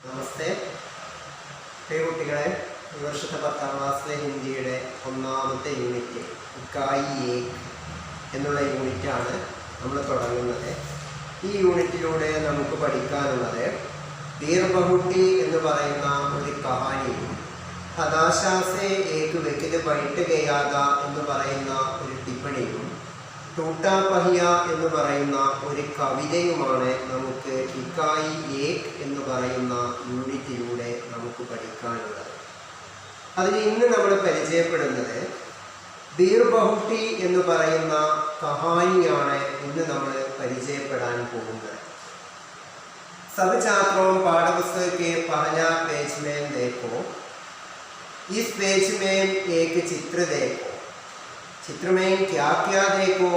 നമസ്തേ കുട്ടികളെ, ഈ വർഷത്തെ 10ാം ക്ലാസ്സിലെ ഹിന്ദിയുടെ ഒന്നാമത്തെ യൂണിറ്റ് ഇക്കായി ഏക് എന്നുള്ള യൂണിറ്റാണ് നമ്മൾ തുടങ്ങുന്നത്. ഈ യൂണിറ്റിലൂടെ നമുക്ക് പഠിക്കാനുള്ളത് ബീർ ബഹുട്ടി എന്ന് പറയുന്ന ഒരു കഹാനിയും ഹതാശാസെ ഏക് വ്യക്തി ബൈഠ് ഗയാത എന്ന് പറയുന്ന ഒരു ടിപ്പണിയും ടൂട്ടാ പഹിയ എന്ന് പറയുന്ന ഒരു കവിതയുമാണ് നമുക്ക് ഇക്കായി ഏക് എന്ന് പറയുന്ന യൂണിറ്റിലൂടെ നമുക്ക് പഠിക്കാനുള്ളത്. അതിൽ ഇന്ന് നമ്മൾ പരിചയപ്പെടുന്നത് ബീർ ബഹുട്ടി എന്ന് പറയുന്ന കഹാനിയാണ് ഇന്ന് നമ്മൾ പരിചയപ്പെടാൻ പോകുന്നത്. सब छात्रों पाठ्यपुस्तक के पहला पेज में देखो. इस पेज में एक चित्र देखो. चित्र में क्या क्या देखो?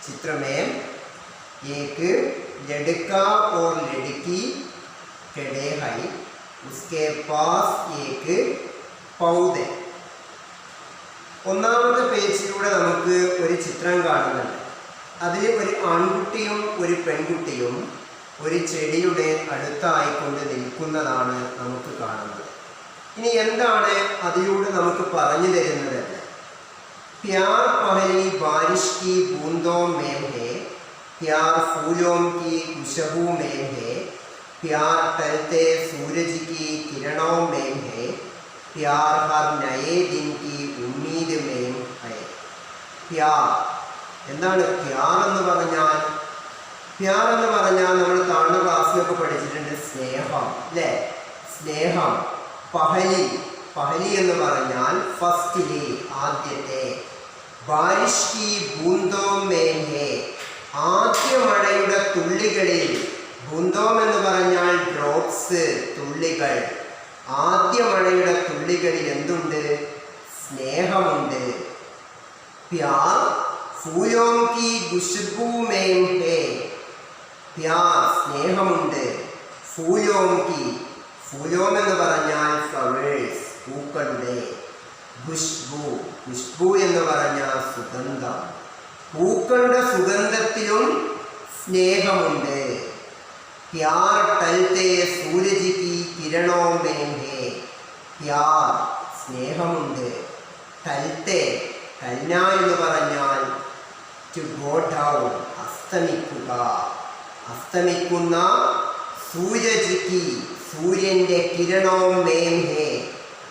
चित्र में एक लड़का और लड़की खड़े हैं. उसके पास एक पौधे. ഒന്നാമത്തെ പേജിലൂടെ നമുക്ക് ഒരു ചിത്രം കാണുന്നുണ്ട്. അതിൽ ഒരു ആൺകുട്ടിയും ഒരു പെൺകുട്ടിയും ഒരു ചെടിയുടെ അടുത്തായിക്കൊണ്ട് നിൽക്കുന്നതാണ് നമുക്ക് കാണുന്നത്. ഇനി എന്താണ് അതിലൂടെ നമുക്ക് പറഞ്ഞു തരുന്നത്? प्यार पहली बारिश की बूंदों में है, प्यार फूलों की खुशबू में है, प्यार ढलते सूरज की किरणों में है, प्यार हर नए दिन की उम्मीद में है. प्यार എന്താണ് പ്യാർ എന്ന് പറഞ്ഞാൽ? പ്യാർ എന്ന് പറഞ്ഞാൽ നമ്മൾ താഴ്ന്ന ക്ലാസ്സിലൊക്കെ പഠിച്ചിട്ടുണ്ട് സ്നേഹം, അല്ലേ? സ്നേഹം. പഹലി, പഹലി എന്ന് പറഞ്ഞാൽ ഫസ്റ്റിലെ, ആദ്യത്തെ. ബാരിഷ് കി ബൂന്തോം മേം ഹേ, ആദ്യ മഴയുടെ തുള്ളികളിൽ. ബൂന്തോം എന്ന് പറഞ്ഞാൽ ഡ്രോപ്സ്, തുള്ളികൾ. ആദ്യ മഴയുടെ തുള്ളികളിൽ എന്തുണ്ട്? സ്നേഹമുണ്ട്. പ്യാർ ഫൂലോം കി ഖുശ്ബൂ മേം ഹേ, പ്യാർ സ്നേഹമുണ്ട്. ഫൂലോം കി, ഫൂലോം എന്ന് പറഞ്ഞാൽ ഫ്ലവേഴ്സ്, പൂക്കളുടെ. ഖുശ്ബൂ, ഖുശ്ബൂ എന്ന് പറഞ്ഞാൽ സുഗന്ധം. പൂക്കളുടെ സുഗന്ധത്തിലും സ്നേഹമുണ്ട്. പ്യാർ ടൽത്തെ സൂരജ് കി കിരണോ മേം ഹേ, പ്യാർ സ്നേഹമുണ്ട്. ടൽത്തെ, ടൽന എന്ന് പറഞ്ഞാൽ ടു ഗോ ഡൗൺ, അസ്തമിക്കുക. അസ്തമിക്കുന്ന. സൂരജ് കി, സൂര്യൻ്റെ. കിരണോം മേം ഹേ,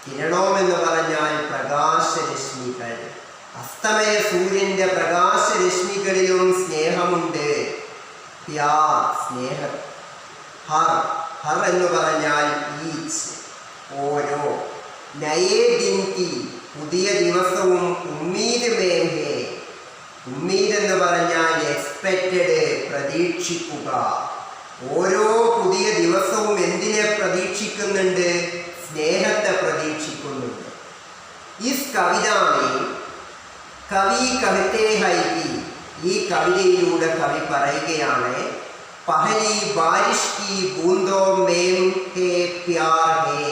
കിരണോം എന്ന് പറഞ്ഞാൽ പ്രകാശരശ്മികൾ. അസ്തമയ സൂര്യൻ്റെ പ്രകാശരശ്മികളിലും സ്നേഹമുണ്ട്. പ്യാർ സ്നേഹ. ഹർ, ഹർ എന്ന് പറഞ്ഞാൽ ഈച്ച്, ഓരോ. നയേ ദിൻ കി, പുതിയ ദിവസവും. ഉമ്മീദ് മേം ഹേ, ഉമ്മീദ് എന്ന് പറഞ്ഞാൽ എക്സ്പെക്റ്റഡ്, പ്രതീക്ഷിക്കുക. ഓരോ പുതിയ ദിവസവും എന്തിനെ പ്രതീക്ഷിക്കുന്നുണ്ട്? സ്നേഹത്തെ പ്രതീക്ഷിക്കുന്നുണ്ട്. ഇസ് കവിതാമേ കവി കവിതേ ഹൈകി, ഈ കവിതയിലൂടെ കവി പറയുകയാണ് പഹലി ബാരിഷ് കി ബൂന്തോ മേം ഹേ പ്യാർ ഹേ,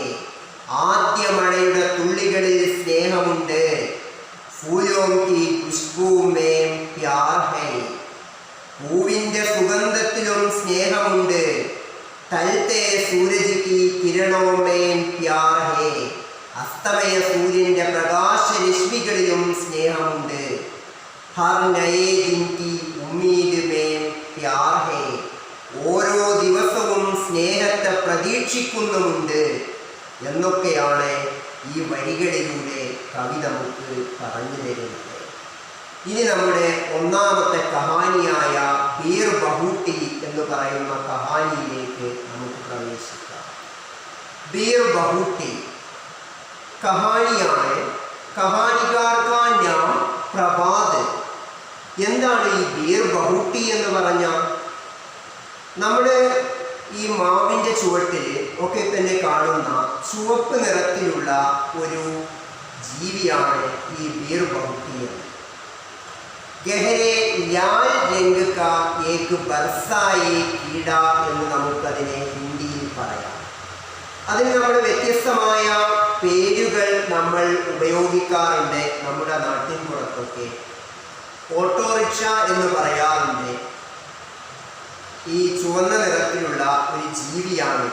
ആദ്യ മഴയുടെ തുള്ളികളിൽ സ്നേഹമുണ്ട്. ഫൂലോം കി ഖുശ്ബൂ മേം പ്യാർ ഹേ, പൂവിൻ്റെ സുഗന്ധത്തിലും സ്നേഹമുണ്ട്. തൽത്തെ സൂരജ് കി കിരണോ മേം പ്യാർ ഹേ, അസ്തമയ സൂര്യൻ്റെ പ്രകാശരശ്മികളിലും സ്നേഹമുണ്ട്. ഹർ നയേ ദിൻ കി ഉമ്മീദ് മേം പ്യാർ ഹേ, ഓരോ ദിവസവും സ്നേഹത്തെ പ്രതീക്ഷിക്കുന്നുമുണ്ട് എന്നൊക്കെയാണ് ഈ വരികളിലൂടെ കവി നമുക്ക് പറഞ്ഞു തരുന്നത്. ഇനി നമ്മുടെ ഒന്നാമത്തെ കഹാനിയായ ബീർ ബഹുട്ടി എന്ന് പറയുന്ന കഹാനിയിലേക്ക് നമുക്ക് പ്രവേശിക്കാം. ബീർ ബഹുട്ടി കഹാനിയാണ്. കഹാനികാർക്കാ നാം പ്രഭാത്. എന്താണ് ഈ ബീർ ബഹുട്ടി എന്ന് പറഞ്ഞാൽ? നമ്മുടെ ഈ മാവിൻ്റെ ചുവട്ടിൽ ഒക്കെ തന്നെ കാണുന്ന ചുവപ്പ് നിറത്തിലുള്ള ഒരു ജീവിയാണ് ഈ ബീർ ബഹുട്ടി. ഗഹരെ ലാൽ രംഗ് കാ ഏക് ബർസായി കീട എന്ന് നമുക്കതിനെ ഹിന്ദിയിൽ പറയാം. അതിന് നമ്മൾ വ്യത്യസ്തമായ പേരുകൾ നമ്മൾ ഉപയോഗിക്കാറുണ്ട് നമ്മുടെ നാട്ടിൻ പുറത്തൊക്കെ. ഓട്ടോറിക്ഷ എന്ന് പറയാറുണ്ട്. ഈ ചുവന്ന നിറത്തിലുള്ള ഒരു ജീവിയാണ്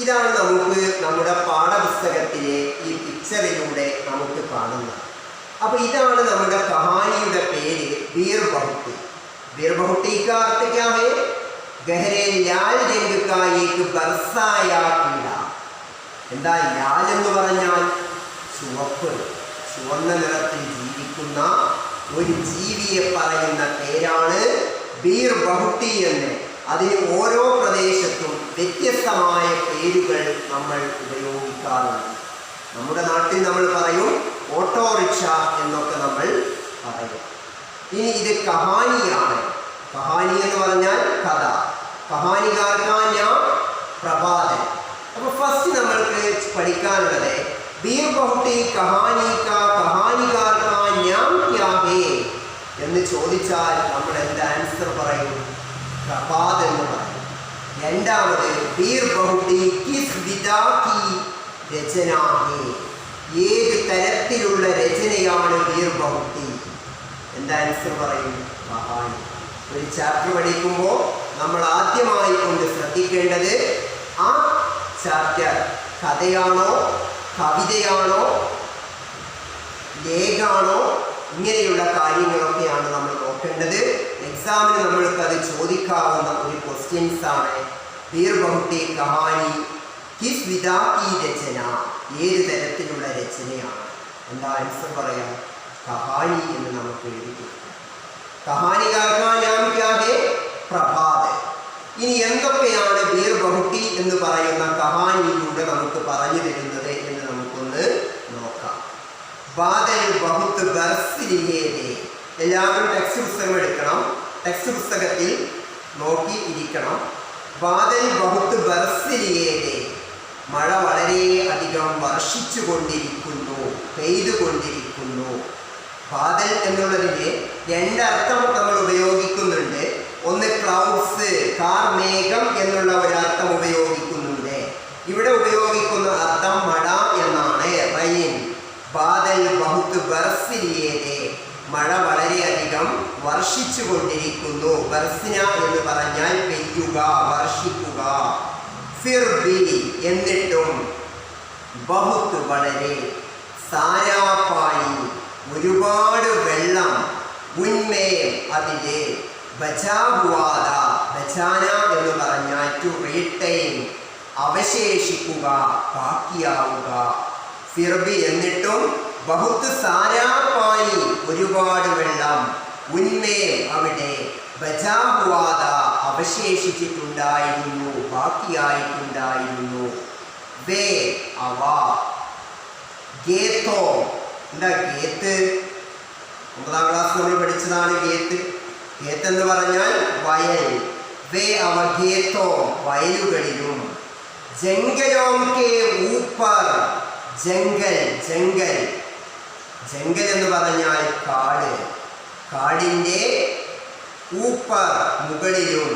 ഇതാണ് നമുക്ക് നമ്മുടെ പാഠപുസ്തകത്തിലെ ഈ പിക്ചറിലൂടെ നമുക്ക് കാണുന്നത്. അപ്പോൾ ഇതാണ് നമ്മുടെ കഹാനിയുടെ പേര് ബീർ ബഹുട്ടി. ബീർ ബഹുട്ടി का अर्थ क्या है? गहरे लाल रंग का एक बरसाया कीड़ा. എന്താ ലാൽ എന്ന് പറഞ്ഞാൽ? ചുവപ്പ്, ചുവന്ന നിറത്തിൽ ജീവിക്കുന്ന ഒരു ജീവിയെ പറയുന്ന പേരാണ് ബീർ ബഹുട്ടി എന്ന്. അതിന് ഓരോ പ്രദേശത്തും വ്യത്യസ്തമായ പേരുകൾ നമ്മൾ ഉപയോഗിക്കാറുണ്ട്. നമ്മുടെ നാട്ടിൽ നമ്മൾ പറയും ഓട്ടോറിക്ഷ എന്നൊക്കെ നമ്മൾ പറയും. ഇനി ഇത് കഹാനിയാണ്. കഹാനി എന്ന് പറഞ്ഞാൽ കഥ. കഹാനികാർക്കാണ് പ്രഭാതൻ. അപ്പോൾ ഫസ്റ്റ് നമ്മൾക്ക് പഠിക്കാനുള്ളത് ബീർ ബഹുട്ടി കഹാനികാർക്കാണ് എന്ന് ചോദിച്ചാൽ നമ്മൾ എന്താ ആൻസർ പറയും? പ്രഭാത് എന്ന് പറയും. രണ്ടാമത് ബീർ ബഹുട്ടി കിസ് വിദാ കി രചന ഹേ. ഏത് തരത്തിലുള്ള രചനയാണ് ബീർ ബഹുട്ടി? എന്താ ആൻസർ പറയും? കഹാനി. ഒരു ചാപ്റ്റർ പഠിക്കുമ്പോൾ നമ്മൾ ആദ്യമായി കൊണ്ട് ശ്രദ്ധിക്കേണ്ടത് ആ ചാപ്റ്റർ കഥയാണോ, കവിതയാണോ, ലേഖാണോ, ഇങ്ങനെയുള്ള കാര്യങ്ങളൊക്കെയാണ് നമ്മൾ നോക്കേണ്ടത്. എക്സാമിന് നമ്മൾക്ക് അത് ചോദിക്കാവുന്ന ഒരു ക്വസ്റ്റ്യൻസ് ആണ്. ബീർ ബഹുട്ടി കഹാനി കിസ് വിദാ കി രചന. ഏത് തരത്തിലുള്ള രചനയാണ്? എന്താ ആൻസർ പറയാം? കഹാനി എന്ന് നമുക്ക് എഴുതി. കഹാനികാർക്കാണ് പ്രഭാത്. ഇനി എന്തൊക്കെയാണ് ബീർ ബഹുട്ടി എന്ന് പറയുന്ന കഹാനിയിലൂടെ നമുക്ക് പറഞ്ഞു തരുന്നത് എന്ന് നമുക്കൊന്ന് നോക്കാം. ബാദൽ ബഹുത്ത് ബർസ് ലിയേ ദേ. എല്ലാവരും ടെക്സ്റ്റ് പുസ്തകം എടുക്കണം. ടെക്സ്റ്റ് പുസ്തകത്തിൽ നോക്കി ഇരിക്കണം. ബാദൽ ബഹുത്ത് ബർസ് ലിയേ ദേ. മഴ വളരെ അധികം വർഷിച്ചു കൊണ്ടിരിക്കുന്നു, പെയ്തുകൊണ്ടിരിക്കുന്നു. ബാദൽ എന്നുള്ളതിന് രണ്ടർത്ഥം നമ്മൾ ഉപയോഗിക്കുന്നുണ്ട്. ഒന്ന് ക്ലൗഡ്സ്, കാർമേഘം എന്നുള്ള ഒരർത്ഥം ഉപയോഗിക്കുന്നുണ്ട്. ഇവിടെ ഉപയോഗിക്കുന്ന അർത്ഥം മഴ എന്നാണ്, റൈൻ. ബാദൽ ബഹുത്ത് ബർസ് ലിയേ ദേ. മഴ വളരെയധികം വർഷിച്ചു കൊണ്ടിരിക്കുന്നു. ബർസിന എന്ന് പറഞ്ഞാൽ പെയ്യുക, വർഷിക്കുക. ഫിർ ബി എന്നിട്ടും, ബഹുത്ത് വളരെ, സാരാ പാനി ഒരുപാട് വെള്ളം, ഉന്മേ അതിലെ, ബചാഹുവാദ ബചാന എന്ന് പറഞ്ഞാൽ ടു റീറ്റെയിൻ അവശേഷിക്കുക, ബാക്കിയാവുക. ഫിർബി എന്നിട്ടും, ബഹുത്ത് സാരാ പാനി ഒരുപാട് വെള്ളം, ഉന്മേ അവിടെ, ബചാഹുവാദ അവശേഷിച്ചിട്ടുണ്ടായിരുന്നു, ബാക്കിയായിട്ടുണ്ടായിരുന്നു. വേ അവ, ഗേത്തോ എന്താ ഗേത്ത്? 9ാം ക്ലാസ് നമ്മൾ പഠിച്ചതാണ് ഗേത്ത്. ഗേത്ത് എന്ന് പറഞ്ഞാൽ വയൽ. വേ അവ ഗേത്തോ വയലുകളിലും. ജംഗലോം കെ ഊപ്പർ, ജംഗൽ, ജംഗൽ, ജംഗൽ എന്ന് പറഞ്ഞാൽ കാട്, കാടിൻ്റെ ഊപ്പർ മുകളിലും.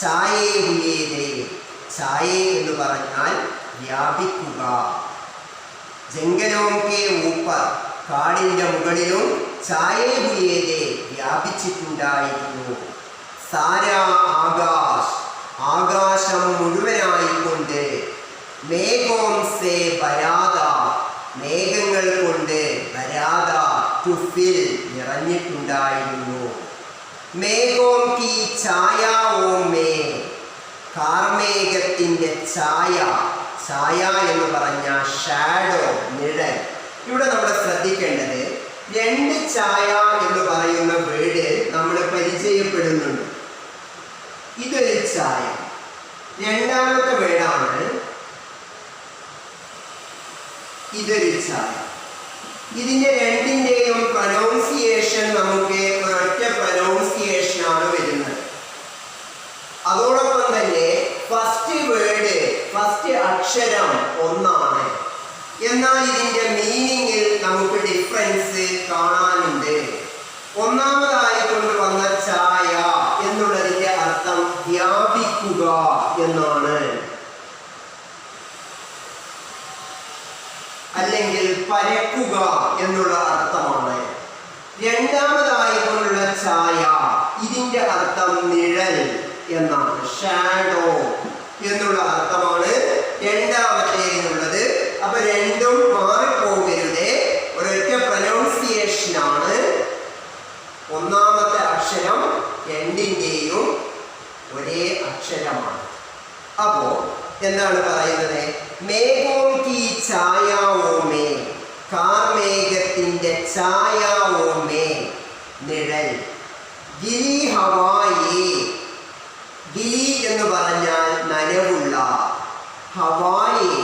ചായേ ഹുയേദേ, ചായേ എന്ന് പറഞ്ഞാൽ വ്യാപിക്കുക. ജംഗലോം കെ ഊപ്പർ കാടിൻ്റെ മുകളിലും, ചായേ ഹുയേദേ വ്യാപിച്ചിട്ടുണ്ടായിരുന്നു. സാരാ ആകാശ് ആകാശം മുഴുവനായിക്കൊണ്ട്. മേഘോം സേ ബരാദ മേഘങ്ങൾ കൊണ്ട്, ബരാദ to fill നിറഞ്ഞിട്ടുണ്ടായിരുന്നു. മേഘോം Ki Chhaya Om may കാർമേഘത്തിൻ്റെ ഛായ. ഛായ എന്ന് പറഞ്ഞ ഷാഡോ, നിഴൽ. ഇവിടെ നമ്മൾ ശ്രദ്ധിക്കേണ്ടത് രണ്ട് ഛായ എന്ന് പറയുന്ന വേർഡ് നമ്മൾ പരിചയപ്പെടുന്നുണ്ട്. ഇതൊരു ഛായ. രണ്ടാമത്തെ വേർഡാണ് ഇതൊരു ഛായ. ഇതിൻ്റെ രണ്ടിൻ്റെയും പ്രൊനൗൺസിയേഷൻ നമുക്ക് ഒരൊറ്റ പ്രൊനൗൺസിയേഷനാണ് വരുന്നത്. അതോടൊപ്പം തന്നെ ഫസ്റ്റ് വേർഡ്, ഫസ്റ്റ് അക്ഷരം ഒന്നാണ്. എന്നാൽ ഇതിൻ്റെ മീനിങ്ങിൽ നമുക്ക് ഡിഫറൻസ് കാണാനുണ്ട്. ഒന്നാമതായി കൊണ്ടുവന്ന ഛായ എന്നുള്ളതിൻ്റെ അർത്ഥം വ്യാപിക്കുക എന്നാണ്, അല്ലെങ്കിൽ പരക്കുക എന്നുള്ള അർത്ഥമാണ്. രണ്ടാമതായി കൊണ്ടുള്ള ഛായ ഇതിൻ്റെ അർത്ഥം നിഴൽ എന്നാണ്, ഷാഡോ എന്നുള്ള അർത്ഥമാണ് രണ്ടാമത്തേതിനുള്ളത്. അപ്പൊ രണ്ടും മാറിപ്പോകരുത്, ഒരൊറ്റ പ്രൊനൗൺസിയേഷനാണ്. ഒന്നാമത്തെ അക്ഷരം രണ്ടിൻ്റെയും ഒരേ അക്ഷരമാണ്. അപ്പോ എന്താണ് പറയുന്നത്? മേഘോം കി ഛായാവോമേ, കാർമേഘത്തിന്റെ ഛായാവോമേ, നിഴൽ. ഗിരി ഹവായേ, ഗിരി എന്ന് പറഞ്ഞാൽ നനവുള്ള, ഹവായേ,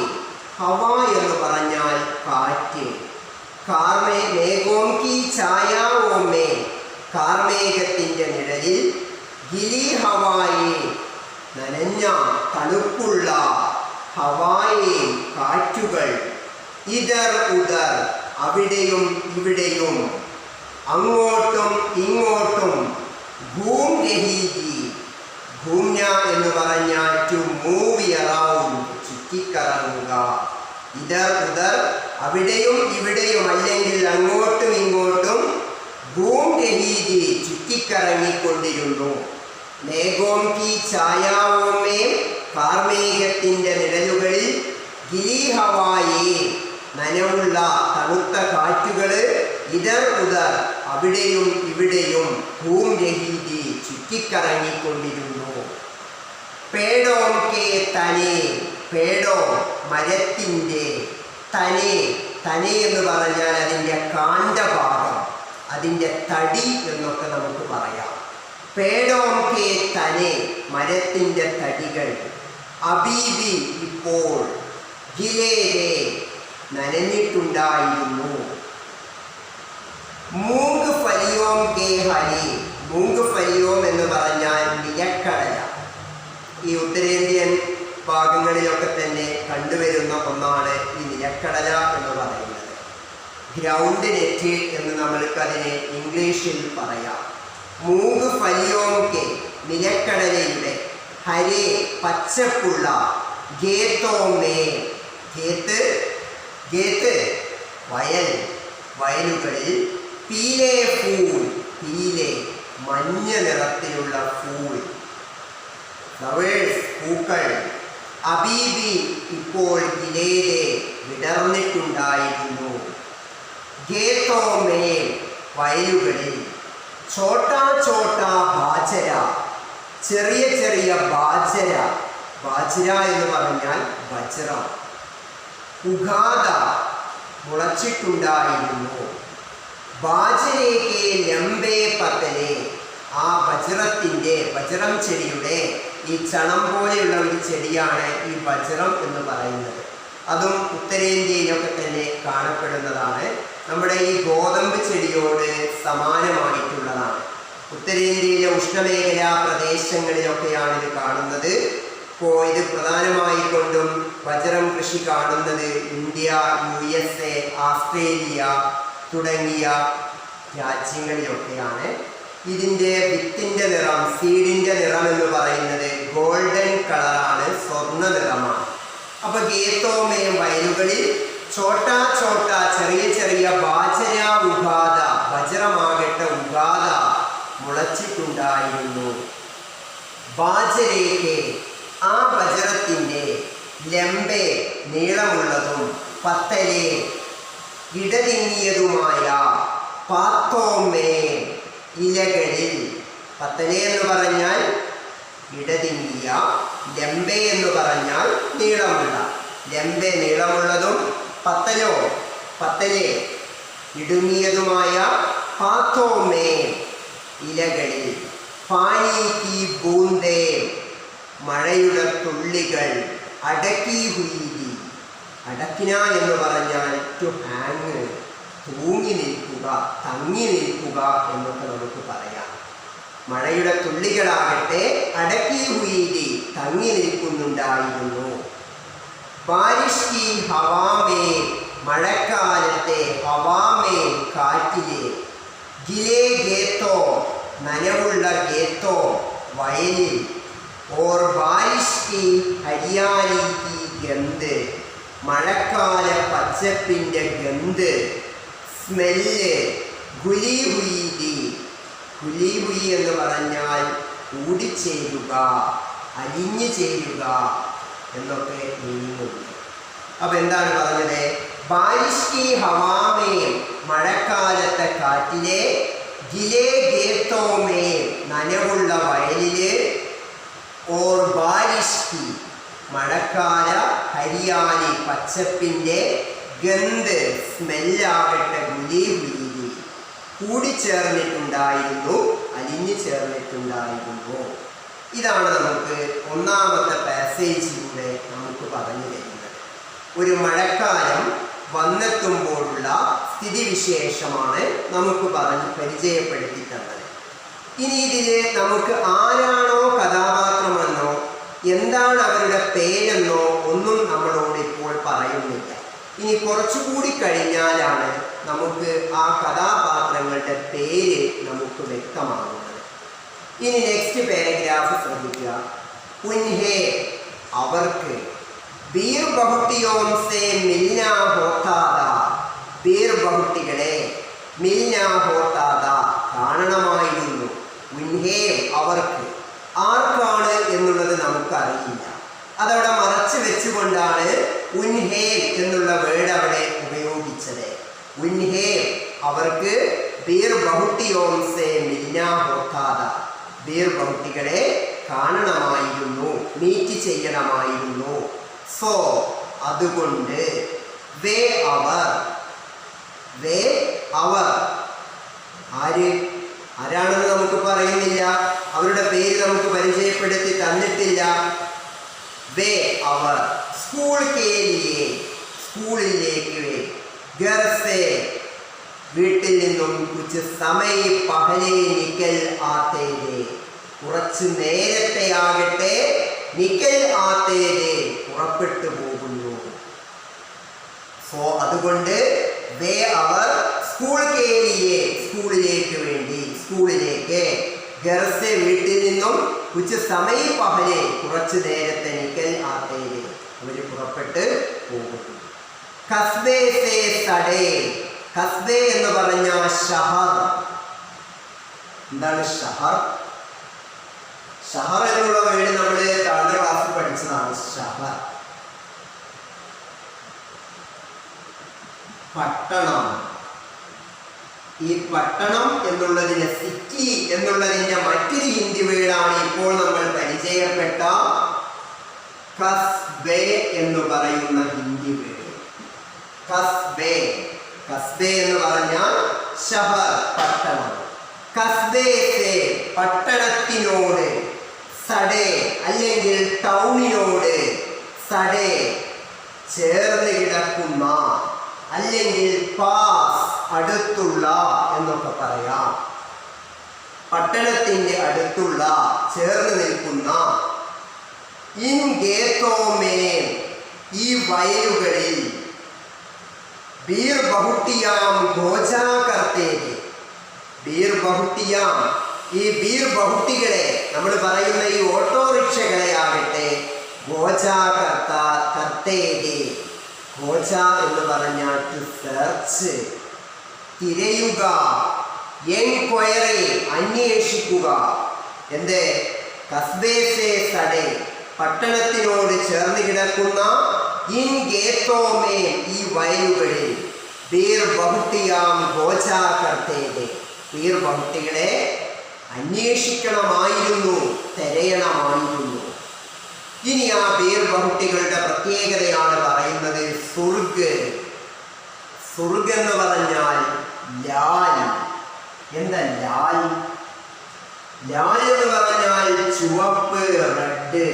ഹവ എന്ന് പറഞ്ഞാൽ കാറ്റ്. മേഘോം കി ഛായാവോമേ, കാർമേഘത്തിന്റെ നിഴലിൽ, ഗിരി ഹവായേ, നനഞ്ഞ തണുപ്പുള്ള, ഹവായേ കാറ്റുകൾ, ഇതർ ഉദർ അവിടെയും ഇവിടെയും, അങ്ങോട്ടും ഇങ്ങോട്ടും, ഭൂം രഹീതി, ഭൂമ്യ എന്ന് പറഞ്ഞാൽ ടു മൂവ് അറൗണ്ട്, ചുറ്റിക്കറങ്ങുക. ഇതർ ഉദർ അവിടെയും ഇവിടെയും അല്ലെങ്കിൽ അങ്ങോട്ടും ഇങ്ങോട്ടും, ഭൂം രഹീതി ചുറ്റിക്കറങ്ങിക്കൊണ്ടിരുന്നു. മേഘോം കി ഛായാവോമേ, കാർമേഘത്തിന്റെ നിഴലുകളിൽ, ഗിരി ഹവായേ നനവുള്ള തണുത്ത കാറ്റുകള്, ഇതർ ഉദർ അവിടെയും ഇവിടെയും, ഭൂം രഹീതി ചുറ്റിക്കറങ്ങിക്കൊണ്ടിരുന്നു. പേടോം കെ തനേ, പേടോ മരത്തിൻ്റെ, തനേ, തനേ എന്ന് പറഞ്ഞാൽ അതിൻ്റെ കാണ്ഡഭാഗം, അതിൻ്റെ തടി എന്നൊക്കെ നമുക്ക് പറയാം. പേടോം കെ തനേ മരത്തിൻ്റെ തടികൾ, അബീബി ഇപ്പോൾ, ഗിലേരേ നനഞ്ഞിട്ടുണ്ടായിരുന്നു. മൂങ്ക് ഫലിയോം കെ ഹരി, മൂങ്ക് ഫലിയോം എന്ന് പറഞ്ഞാൽ നിലക്കടല. ഈ ഉത്തരേന്ത്യൻ ഭാഗങ്ങളിലൊക്കെ തന്നെ കണ്ടുവരുന്ന ഒന്നാണ് ഈ നിലക്കടല എന്ന് പറയുന്നത്. ഗ്രൗണ്ട് നെറ്റ് എന്ന് നമ്മൾക്കതിനെ ഇംഗ്ലീഷിൽ പറയാം. മൂങ്ക് ഫലിയോം കെ നിലക്കടലയുടെ, ഹരേ പച്ചപ്പുള്ള, ഗേത്തോമേ ഗേത്ത്, ഗേത്ത് വയൽ, വയലുകളിൽ, പീലേ ഫൂൾ, പീലേ മഞ്ഞ നിറത്തിലുള്ള ഫൂൾ, ഫ്ലവേഴ്സ് പൂക്കൾ, അബീബി ഇപ്പോൾ, ഗിലേരെ വിടർന്നിട്ടുണ്ടായിരുന്നു. ഗേത്തോമേ വയലുകളിൽ, ചോട്ടാ ചോട്ടാ ബാജര ചെറിയ ചെറിയ ബാജര, ബാജര എന്ന് പറഞ്ഞാൽ വജ്രം. ഉഗാദ മുളച്ചിട്ടുണ്ടായിരുന്നു. ബാജരേക്ക് ലംബേ പത്തലെ, ആ വജ്രത്തിൻ്റെ, വജ്രം ചെടിയുടെ ഈ ചണം പോലെയുള്ള ഒരു ചെടിയാണ് ഈ വജ്രം എന്ന് പറയുന്നത്. അതും ഉത്തരേന്ത്യയിലൊക്കെ തന്നെ കാണപ്പെടുന്നതാണ്. നമ്മുടെ ഈ ഗോതമ്പ് ചെടിയോട് സമാനമായിട്ടുള്ളതാണ്. ഉത്തരേന്ത്യയിലെ ഉഷ്ണമേഖലാ പ്രദേശങ്ങളിലൊക്കെയാണ് ഇത് കാണുന്നത്. ഇപ്പോൾ ഇത് പ്രധാനമായിക്കൊണ്ടും വജ്രം കൃഷി കാണുന്നത് ഇന്ത്യ, USA, ഓസ്ട്രേലിയ തുടങ്ങിയ രാജ്യങ്ങളിലൊക്കെയാണ്. ഇതിൻ്റെ വിത്തിൻ്റെ നിറം, സീഡിൻ്റെ നിറം എന്ന് പറയുന്നത് ഗോൾഡൻ കളറാണ്, സ്വർണ്ണ നിറമാണ്. അപ്പോൾ ഗേത്തോമയം വയലുകളിൽ, ചോട്ടാ ചോട്ടാ ചെറിയ ചെറിയ ബാജര ഉഗാദ, വജ്രമാകട്ടെ ഉഗാദ മുളച്ചിട്ടുണ്ടായിരുന്നു. ബാജരേക്ക് ആ വജ്രത്തിൻ്റെ, ലംബെ നീളമുള്ളതും, പത്തലെ ഇടതിങ്ങിയതുമായ, പാത്തോമേ ഇലകളിൽ, പത്തലെ എന്ന് പറഞ്ഞാൽ ഇടതിങ്ങിയ, ലംബെ എന്ന് പറഞ്ഞാൽ നീളമുള്ള, ലംബെ നീളമുള്ളതും, പത്തലോ പത്തലെ ഇടുങ്ങിയതുമായ, പാത്തോമേ ഇലകളിൽ, പാനി കി ബൂന്തേ മഴയുടെ തുള്ളികൾ, അടക്കി ഹുയിരി, അടക്കിന എന്ന് പറഞ്ഞാൽ ടു ഹാങ്, തൂങ്ങി നിൽക്കുക, തങ്ങി നിൽക്കുക എന്നൊക്കെ നമുക്ക് പറയാം. മഴയുടെ തുള്ളികളാകട്ടെ അടക്കി ഹുയിരി തങ്ങി നിൽക്കുന്നുണ്ടായിരുന്നു. ബാരിഷ് കി ഹവാമേ മഴക്കാലത്തെ, ഹവാമേ കാറ്റിലെ, ഗിലേ ഗേത്തോ നനവുള്ള ഗേത്തോ വയലിൽ, ഓർ ബാരിഷ് കി ഹരിയാലി കി ഗന്ധ് മഴക്കാല പച്ചപ്പിൻ്റെ ഗന്ധ്, സ്മെല്ല്, ഗുലി ഹുയിരി, ഗുലി ഹുയി എന്ന് പറഞ്ഞാൽ കൂടിച്ചേരുക, അലിഞ്ഞു ചേരുക, എന്നൊക്കെ മീനിങ്ങുണ്ട്. അപ്പൊ എന്താണ് പറഞ്ഞത്? ബാരിഷ് കി ഹവാമേ, മഴക്കാലത്തെ കാറ്റിലെ, ഗിലേ ഗേത്തോമേ, നനവുള്ള വയലില്, ഓർ ബാരിഷ് കി, മഴക്കാല ഹരിയാലി, പച്ചപ്പിൻ്റെ, ഗന്ധ്, സ്മെല്ലാകട്ടെ, ഗുലി ഗുലി, കൂടിച്ചേർന്നിട്ടുണ്ടായിരുന്നു, അലിഞ്ഞു ചേർന്നിട്ടുണ്ടായിരുന്നു. ഇതാണ് നമുക്ക് ഒന്നാമത്തെ പാസേജിലൂടെ നമുക്ക് പറഞ്ഞു തരുന്നത്. ഒരു മഴക്കാലം വന്നെത്തുമ്പോഴുള്ള സ്ഥിതിവിശേഷമാണ് നമുക്ക് പരിചയപ്പെടുത്തി തന്നത്. ഇനി ഇതിൽ നമുക്ക് ആരാണോ കഥാപാത്രമെന്നോ എന്താണ് അവരുടെ പേരെന്നോ ഒന്നും നമ്മളോട് ഇപ്പോൾ പറയുന്നില്ല. ഇനി കുറച്ചുകൂടി കഴിഞ്ഞാലാണ് നമുക്ക് ആ കഥാപാത്രങ്ങളുടെ പേര് നമുക്ക് വ്യക്തമാകുന്നത്. ഇനി നെക്സ്റ്റ് പാരഗ്രാഫ് ശ്രദ്ധിക്കുക. ഉൻഹേ, അവർക്ക്, ബീർ ബഹുട്ടിയോം സേ മിൽനാ ഹോത്താദ, ബീർ ബഹുട്ടികളെ, മിൽനാ ഹോത്താദ, കാണണമായിരുന്നു. ഉൻഹേ, അവർക്ക്, ആർക്കാണ് എന്നുള്ളത് നമുക്കറിയില്ല. അതവിടെ മറച്ചു വെച്ചുകൊണ്ടാണ് ഉൻഹേ എന്നുള്ള വേർഡ് അവിടെ ഉപയോഗിച്ചത്. ഉൻഹേ, അവർക്ക്, ബീർ ബഹുട്ടിയോം സേ മിൽനാ ഹോത്താദ, ബീർ ബഹുട്ടികളെ കാണണമായിരുന്നു, മീറ്റ് ചെയ്യണമായിരുന്നു. സോ, അതുകൊണ്ട്, വേ അവർ, വേ അവർ, ആരാണെന്ന് നമുക്ക് പറയുന്നില്ല, അവരുടെ പേര് നമുക്ക് പരിചയപ്പെടുത്തി തന്നിട്ടില്ല. വേ അവർ, സ്കൂൾ കേലിയെ, സ്കൂളിലേക്ക്, ഘർ സേ, വീട്ടിൽ നിന്നും, കുച്ച് സമയ പഹലേ നിക്കൽ ആത്തേരെ, കുറച്ച് നേരത്തെ ആകട്ടെ, നിക്കൽ ആത്തേരെ, പുറപ്പെട്ടു പോകുന്നു. സോ അതുകൊണ്ട് വേ അവർ, സ്കൂൾ കേലിയെ, സ്കൂളിലേക്ക് വേണ്ടി, സ്കൂളിലേക്ക്, ഘർ സേ, വീട്ടിൽ നിന്നും, കുച്ച് സമയ പഹലേ, കുറച്ച് നേരത്തെ, നിക്കൽ ആത്തേരെ, അവര് പുറപ്പെട്ട് പോകുന്നു. കസ്ബേ സേ സഡേ, കസ്ബേ എന്ന് പറഞ്ഞാൽ ഷഹർ. എന്താണ് ഷഹർ? ഷഹർ എന്നുള്ള വേർഡ് നമ്മൾ താഴെ ക്ലാസ്സിൽ പഠിച്ചതാണ്. ഷഹർ, പട്ടണം. ഈ പട്ടണം എന്നുള്ളതിന്, സിറ്റി എന്നുള്ളതിന്റെ മറ്റൊരു ഹിന്ദി വേർഡാണ് ഇപ്പോൾ നമ്മൾ പരിചയപ്പെട്ട കസ്ബേ എന്ന് പറയുന്ന ഹിന്ദി വേർഡ്. കസ്ബേ, കസ്ബേ എന്ന് പറഞ്ഞാൽ ഷഹർ, പട്ടണം. കസ്ബേ സേ, പട്ടണത്തിനോട്, സഡേ അല്ലെങ്കിൽ ടൗണിനോട്, സഡേ, ചേർന്ന് കിടക്കുന്ന, അല്ലെങ്കിൽ പാസ്, അടുത്തുള്ള എന്നൊക്കെ പറയാം. പട്ടണത്തിന്റെ അടുത്തുള്ള, ചേർന്ന് നിൽക്കുന്ന, ഇൻ ഗേത്തോമേ, ഈ വയലുകളിൽ, ബീർ ബഹുട്ടിയാം ഗോജാ കർത്തേരെ, ബീർ ബഹുട്ടിയാം, ഈ ബീർ ബഹുട്ടികളെ, നമ്മൾ പറയുന്ന ഈ ഓട്ടോറിക്ഷകളെ ആകട്ടെ, ഗോജാ കർത്തേരെ, ഗോജ എന്ന് പറഞ്ഞാൽ ടു സെർച്ച്, തിരയുക, എൻക്വയറി, അന്വേഷിക്കുക. എന്ത്? കസ്ബേ സേ സഡേ, പട്ടണത്തിനോട് ചേർന്ന് കിടക്കുന്ന, ഇൻ ഗേത്തോമേ, ഈ വയലുകളിൽ, ബീർ ബഹുട്ടിയാം ഗോജാ കർത്തേരെ, ബീർ ബഹുട്ടികളെ അന്വേഷിക്കണമായിരുന്നു, തിരയണമായിരുന്നു. ഇനി ആ ബീർ ബഹുട്ടികളുടെ പ്രത്യേകതയാണ് പറയുന്നത്. സുർഗ്, സുർഗ് എന്ന് പറഞ്ഞാൽ ലാൽ. എന്താ ലാൽ? ലാൽ എന്ന് പറഞ്ഞാൽ ചുവപ്പ്, റെഡ്.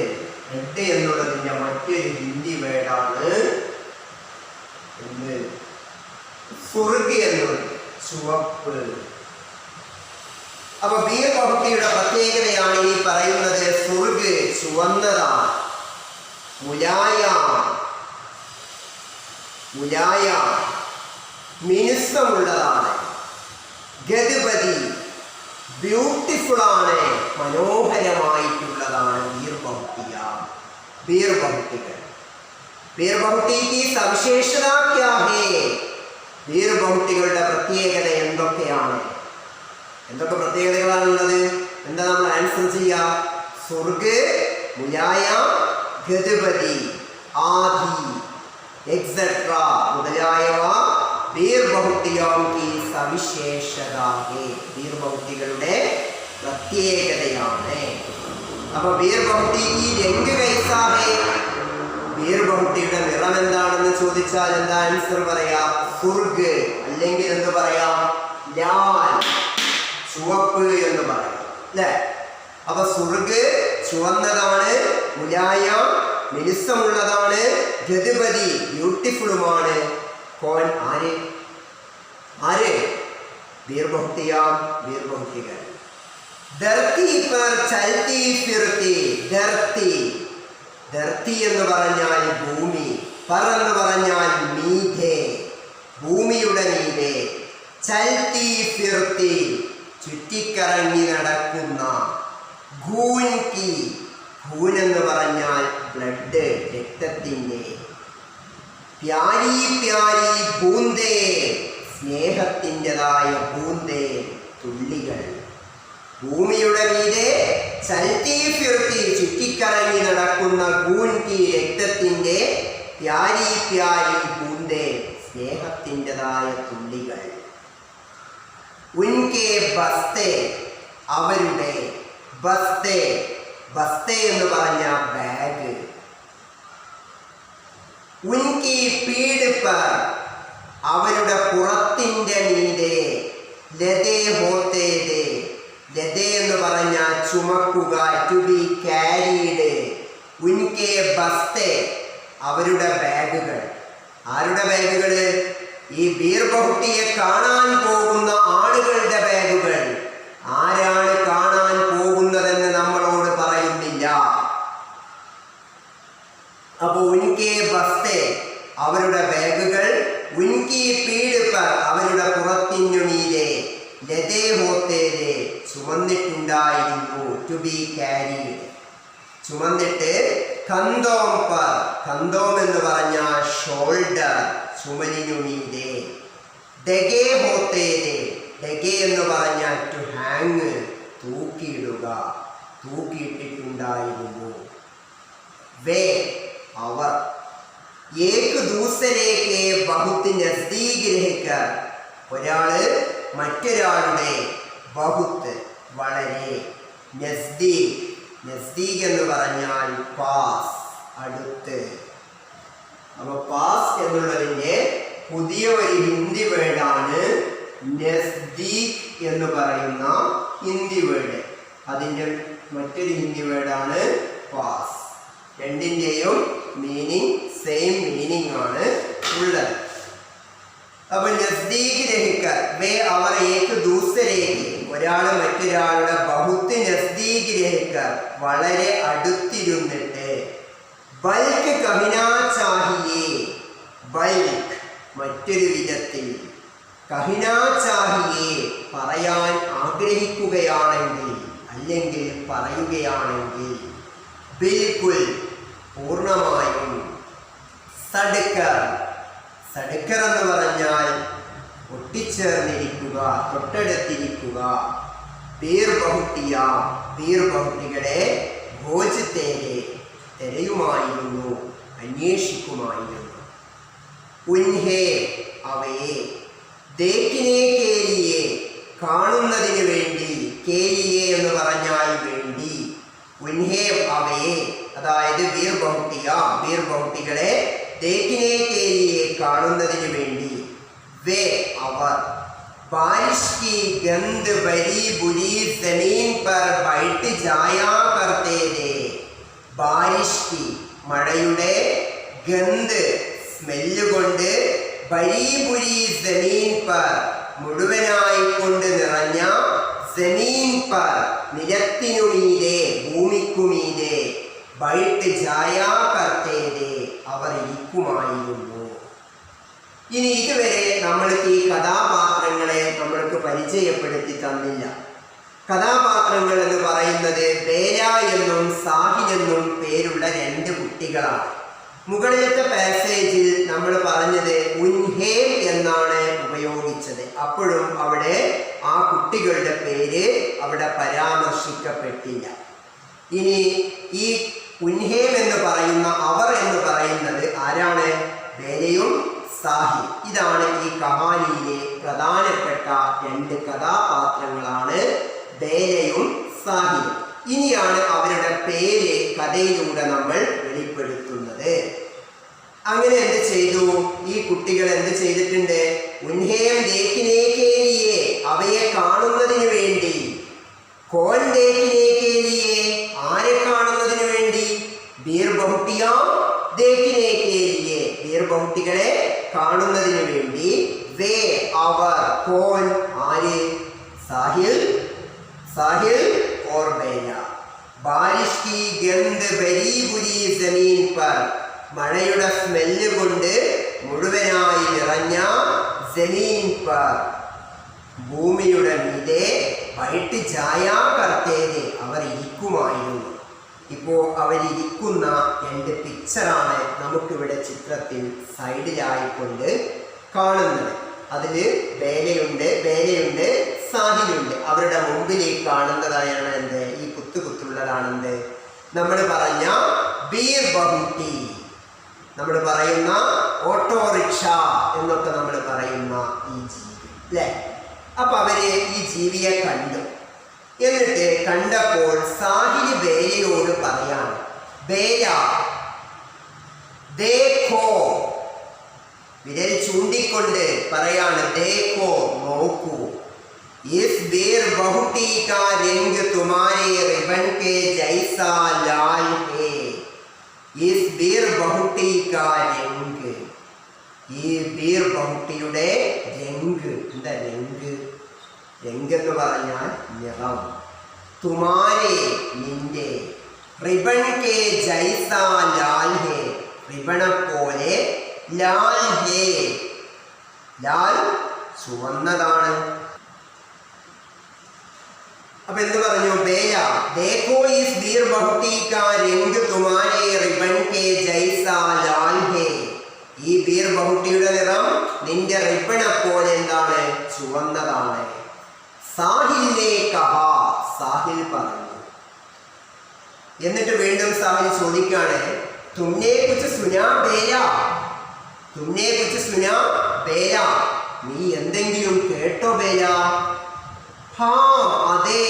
റെഡ് എന്നുള്ളതിന്റെ മറ്റൊരു ഹിന്ദി വേർഡാണ് സുർഗ് എന്നുള്ളത്, ചുവപ്പ്. അപ്പൊ ബീർ ബഹുട്ടിയുടെ പ്രത്യേകതയാണ് ഈ പറയുന്നത്. സുർഗ് ചുവന്നതാണ്, മുലായാം, മുലായാം മിനുസമുള്ളതാണ്, ഗദ്പതി ബ്യൂട്ടിഫുൾ ആണ്, മനോഹരമായിട്ടുള്ളതാണ്. ബീർ ബഹുട്ടിയാം, ബീർ ബഹുട്ടികൾ. ബീർ ബഹുട്ടി की സവിശേഷത क्या है? ബീർ ബഹുട്ടികളുടെ പ്രത്യേകത എന്തൊക്കെയാണ്? എന്തൊക്കെ പ്രത്യേകതകളാണുള്ളത്? എന്താ നമ്മൾ ആൻസർ ചെയ്യാം? സുർഗ്, മുലായാം, ഗതിപതി, ആദി, എക്സെട്ര മുതലായവ ബീർബഹുട്ടിയോം की സവിശേഷത ബീർബഹുട്ടികളുടെ പ്രത്യേകതയാണ്. അപ്പൊ ബീർബഹുട്ടി की രംഗ് कैसा है? ബീർബഹുട്ടിയുടെ നിറം എന്താണെന്ന് ചോദിച്ചാൽ എന്താ ആൻസർ പറയാം? സുർഗ്, അല്ലെങ്കിൽ എന്ത് പറയാം? ലാൽ, ചുവപ്പ് എന്ന് പറയാം അല്ലേ? അപ്പൊ സുർഗ് ചുവന്നതാണ്, മുലായം മിനുസമുള്ളതാണ്, ഗതിപതി ബ്യൂട്ടിഫുളുമാണ്. കോൻ ആര്? ആര്? ബീർബഹുട്ടിയാം ബീർബഹുട്ടികൾ. ധർത്തി പർ ചൽത്തി ഫിർത്തി. ധർത്തി, ധർത്തി എന്ന് പറഞ്ഞാൽ ഭൂമി, പർ എന്ന് പറഞ്ഞാൽ മീതെ, ഭൂമിയുടെ മീതെ. ചൽത്തി ഫിർത്തി ചുറ്റിക്കറങ്ങി നടക്കുന്ന. ഖൂൻ കി, ഖൂൻ എന്ന് പറഞ്ഞാൽ ബ്ലഡ്, രക്തത്തിൻ്റെ. പ്യാരി പ്യാരി ബൂന്തേ, സ്നേഹത്തിൻ്റെതായ ബൂന്തേ, തുള്ളികൾ. ഭൂമിയുടെ മീതെ ചൽത്തി ഫിർത്തി ചുറ്റിക്കറങ്ങി നടക്കുന്ന ഖൂൻ കി രക്തത്തിൻ്റെ, പ്യാരി പ്യാരി ബൂന്തേ സ്നേഹത്തിൻ്റെതായ തുള്ളികൾ. ഉൻകെ ബസ്തേ, അവരുടെ. ബസ്തേ, ബസ്തേ എന്ന് പറഞ്ഞ ബാഗ്. ഉൻകി പീഡ് പർ, അവരുടെ പുറത്തിൻ്റെ മീതെ. ലതേ ഹോത്തേ ദേ, ലതേ എന്ന് പറഞ്ഞ ചുമക്കുക, ടു ബി ക്യാരീഡ്. ഉൻകെ ബസ്തേ, അവരുടെ ബാഗുകൾ. ആരുടെ ബാഗുകൾ? ഈ ബീർബഹുട്ടിയെ കാണാൻ പോകുന്ന ആളുകളുടെ ബാഗുകൾ. ആരാണ് കാണാൻ പോകുന്നതെന്ന് നമ്മളോട് പറയുന്നില്ല. അപ്പൊ ഉൻകെ ബസ്തേ, അവരുടെ ബാഗുകൾ. ഉൻകി പീഡ് പർ, അവരുടെ പുറത്തിനു മീതെ. ലതേ ഹോത്തേ ദേ, ചുമന്നിട്ടുണ്ടായിരുന്നു, ടു ബി ക്യാരീഡ്, ചുമന്നിട്ട്. കന്തോം പർ, കന്തോം എന്ന് പറഞ്ഞ ഷോൾഡർ, ചുമലിനു മീതെ. ഡഗേ ഹോത്തേ ദേ, ഡഗേ എന്ന് പറഞ്ഞാൽ ടു ഹാങ്, തൂക്കിയിടുക, തൂക്കിയിട്ടിട്ടുണ്ടായിരുന്നു. വേ, അവർ. ഏക് ദൂസരേക്ക് ബഹുത്ത് നസ്ദീക് രഹിക്കർ, ഒരാള് മറ്റൊരാളുടെ, ബഹുത്ത് വളരെ, നസ്ദീക്, നസ്ദീക് എന്ന് പറഞ്ഞാൽ പാസ്, അടുത്ത്. അപ്പൊ പാസ് എന്നുള്ളതിൻ്റെ പുതിയ ഒരു ഹിന്ദി വേർഡാണ് നസ്ദീക് എന്ന് പറയുന്ന ഹിന്ദി വേർഡ്. അതിൻ്റെ മറ്റൊരു ഹിന്ദി വേർഡാണ് പാസ്. രണ്ടിൻ്റെയും മീനിങ് സെയിം മീനിങ് ആണ് ഉള്ളത്. അപ്പൊ നസ്ദീക് രഹിക്കർ, വേ അവർ. ഏക് ദൂസരേക്ക്, ഒരാൾ മറ്റൊരാളുടെ. ബഹുത്ത് നസ്ദീക് രഹിക്കർ, വളരെ അടുത്തിരുന്നിട്ട്. ബൽക്ക് കഹിനാ ചാഹിയേ, ബൽക്ക് മറ്റൊരു വിധത്തിൽ. കഹിനാ ചാഹിയേ പറയാൻ ആഗ്രഹിക്കുകയാണെങ്കിൽ, അല്ലെങ്കിൽ പറയുകയാണെങ്കിൽ. ബിൽകുൽ പൂർണ്ണമായും. സഡ്കർ, സഡ്കർ എന്ന് പറഞ്ഞാൽ ഒട്ടിച്ചേർന്നിരിക്കുക, തൊട്ടടുത്തിരിക്കുക. ബീർബഹുട്ടിയ, ബീർബഹുട്ടികളെ. ഭോജത്തേരെ തിരയുമായിരുന്നു, അന്വേഷിക്കുമായിരുന്നു. ഉൻഹേ അവയെ. ദേക്കിനെ കേലിയെ കാണുന്നതിന് വേണ്ടി. കേലിയെ എന്ന് പറഞ്ഞാൽ വേണ്ടി. ഉൻഹേ അവയെ, അതായത് ബീർബഹുട്ടിയ ബീർബഹുട്ടികളെ. ദേക്കിനെ കേലിയെ കാണുന്നതിന് വേണ്ടി. വേ അവർ. बारिश की गंध भरी बुरी जमीन पर बैठ जाया करते थे. ബാരിഷ് की മഴയുടെ ഗന്ധ് സ്മെല്ല് കൊണ്ട് ബരീബുരി ജമീൻ പർ മുഴുവനായി കൊണ്ട് നിറഞ്ഞ ജമീൻ പർ നിലത്തിനു മീതെ ഭൂമിക്കുമീതെ ബൈട്ട് ജായാ കർത്തേതെ അവർ ഇരിക്കുമായിരുന്നു. ഇനി ഇതുവരെ നമ്മൾക്ക് ഈ കഥാപാത്രങ്ങളെ നമ്മൾക്ക് പരിചയപ്പെടുത്തി തന്നില്ല. കഥാപാത്രങ്ങൾ എന്ന് പറയുന്നത് ബേല എന്നും സാഹിൽ എന്നും പേരുള്ള രണ്ട് കുട്ടികളാണ്. മുകളിലത്തെ പാസേജിൽ നമ്മൾ പറഞ്ഞത് ഉൻഹേം എന്നാണ് ഉപയോഗിച്ചത്. അപ്പോഴും അവിടെ ആ കുട്ടികളുടെ പേര് അവിടെ പരാമർശിക്കപ്പെട്ടില്ല. ഇനി ഈ ഉൻഹേം എന്ന് പറയുന്ന അവർ എന്ന് പറയുന്നത് ആരാണ്? ബേലയും സാഹിൽ. ഇതാണ് ഈ കഹാനിയിലെ പ്രധാനപ്പെട്ട രണ്ട് കഥാപാത്രങ്ങളാണ് ബേലയും സാഹിലും. ഇനിയാണ് അവരുടെ പേര് കഥയിലൂടെ നമ്മൾ വെളിപ്പെടുത്തുന്നത്. അങ്ങനെ എന്ത് ചെയ്തു? ഈ കുട്ടികൾ എന്ത് ചെയ്തിട്ടുണ്ട്? ഉൻഹേം ദേഖിനേക്കേലിയെ, അവയെ കാണുന്നതിന് വേണ്ടി. കോൻ ദേഖിനേക്കേലിയെ, ആരെ കാണുന്നതിന് വേണ്ടി? ബീർ ബഹുട്ടിയാം ദേഖിനേക്കേലിയെ, ബീർ ബഹുട്ടികളെ കാണുന്നതിന് വേണ്ടി. വേ അവർ, കോൻ ആര്? സാഹിൽ, സാഹിൽ और बेला. बारिश की गंध भरी बुरी जमीन पर, മഴയുടെ സ്മെല്ല് കൊണ്ട് മുഴുവനായി നിറഞ്ഞ ജമീൻ പർ, ഭൂമിയുടെ മീതെ വൈട്ട് ഛായാ കർത്തേനെ, അവർ ഇരിക്കുമായിരുന്നു. ഇപ്പോൾ അവരിയ്ക്കുന്ന രണ്ട് പിക്ചറാണ് നമുക്കിവിടെ ചിത്രത്തിൽ സൈഡിലായിക്കൊണ്ട് കാണുന്നത്. അതിൽ ബേലയുണ്ട് സാഹിലുണ്ട്. അവരുടെ മുമ്പിലേക്ക് കാണുന്നതായാണ് എന്ത്? ഈ കുത്തുള്ളതാണെന്ത്? നമ്മൾ പറഞ്ഞ ബീർ ബഹുട്ടി, നമ്മൾ പറയുന്ന ഓട്ടോറിക്ഷ എന്നൊക്കെ നമ്മൾ പറയുന്ന ഈ ജീവി അല്ലേ? അപ്പൊ അവര് ഈ ജീവിയെ കണ്ടു. എന്നിട്ട് കണ്ടപ്പോൾ സാഹിൽ ബേലയോട് പറയാണ്, ബേല ദേഖോ, വിരൽ ചൂണ്ടിക്കൊണ്ട് പറയാണ്, ദേഖോ നോക്കൂ, ഇസ് ബീർ ബഹുട്ടി കാ രംഗ് തുമാരെ റിബൻ കെ ജൈസാ ലാൽ ഹേ. ഇസ് ബീർ ബഹുട്ടി കാ രംഗ്, ഈ ബീർ ബഹുട്ടിയുടെ രംഗ്, എന്താ രംഗ്? രംഗ് എന്ന് പറഞ്ഞാൽ നിറം. തുമാരെ നിന്റെ, റിബൺ കെ ജൈസാ ലാൽ ഹേ, റിബണെ പോലെ, ലാൽ ഹേ, ലാൽ ചുവന്നതാണ്. അപ്പൊ എന്ത് പറഞ്ഞു? ബേല ദേഖോ ഇസ് ബീർ ബഹുട്ടി കാ രംഗ് തുമാരെ റിബൺ കെ ജൈസാ ലാൽ ഹേ, ഈ ബീർ ബഹുട്ടിയുടെ നിറം നിന്റെ റിബണെ പോലെ എന്താണ്? ചുവന്നതാണ്. സാഹിലിനെ കഹാ, സാഹിൽ പറഞ്ഞു. എന്നിട്ട് വീണ്ടും സാഹിൽ ചോദിക്കാണ്, തുമ്നെ കുച്ച് സുനാ ബേല, തുമ്നെ കുച്ച് സുനാ ബേല, നീ എന്തെങ്കിലും കേട്ടോ ബേല? ഹാ അതെ,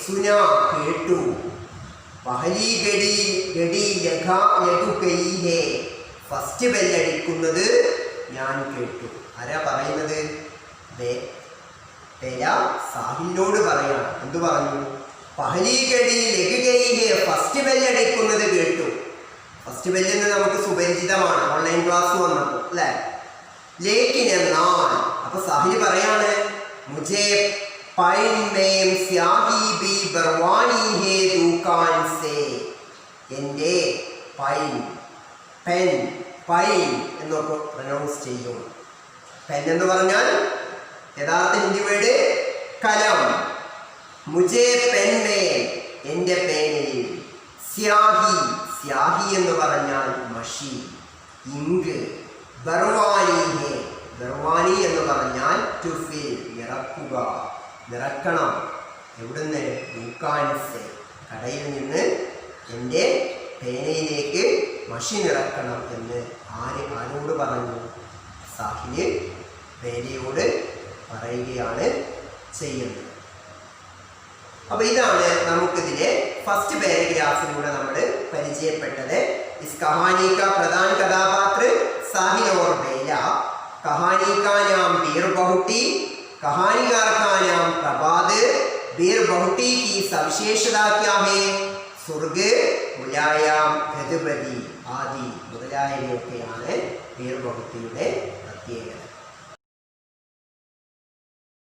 സുന കേട്ടു. പഹലി ഗഡി ഗഡി ലഗാ ലഗു ഗയി ഹേ, ഫസ്റ്റ് ബെല്ലടിക്കുന്നത് ഞാൻ കേട്ടു. ആരാ പറയുന്നത്? ബേല സാഹിലിനോട് പറയാണ്. എന്തു പറഞ്ഞു? പഹലി ഗഡി ലഗു ഗയി ഹേ, ഫസ്റ്റ് ബെല്ലടിക്കുന്നത് കേട്ടു. ഫസ്റ്റ് ബെല്ലെന്ന് നമുക്ക് സുപരിചിതമാണ്, ഓൺലൈൻ ക്ലാസ് വന്നപ്പോൾ അല്ലേ? ലേക്കിൻ എന്നാൽ, അപ്പൊ സാഹിൽ പറയാണ്, മുझे पैन में स्याही भी बरवानी है दुकान से. എൻ്റെ പൈൻ, പെൻ, പൈൻ എന്നൊക്കെ പ്രൊനൗൺസ് ചെയ്യും. പെൻ എന്ന് പറഞ്ഞാൽ യഥാർത്ഥ ഹിന്ദി വേർഡ് കലം. മുझे പെൻ മേ, എൻ്റെ പേനയിൽ. സ്യാഹി, സ്യാഹി എന്ന് പറഞ്ഞാൽ മഷി, ഇങ്ക്. ബർവാനി ഹേ, ബർവാനി എന്ന് പറഞ്ഞാൽ ടു ഫിൽ, നിറക്കുക, നിറക്കണം. എവിടുന്ന്? ദുക്കാൻസെ, കടയിൽ നിന്ന് എൻ്റെ പേനയിലേക്ക് മഷി നിറക്കണം എന്ന് ആരോട് പറഞ്ഞു? സാഹില് ബേലയോട് പറയുകയാണ് ചെയ്യുന്നത്. അപ്പൊ ഇതാണ് നമുക്കിതിലെ ഫസ്റ്റ് പാരഗ്രാഫിലൂടെ നമ്മൾ പരിചയപ്പെട്ടത്. इस कहानी का प्रधान कथापात्र साहिल और बेला, कहानी का नाम बीर बहुटी, कहानीकार का नाम प्रभात. बीर बहुटी की सविशेषता क्या है? स्वर्ग, മുലായാം, ഗജപതി ആദി മുതലായവയൊക്കെയാണ് ബീർ ബഹുട്ടിയുടെ പ്രത്യേകത.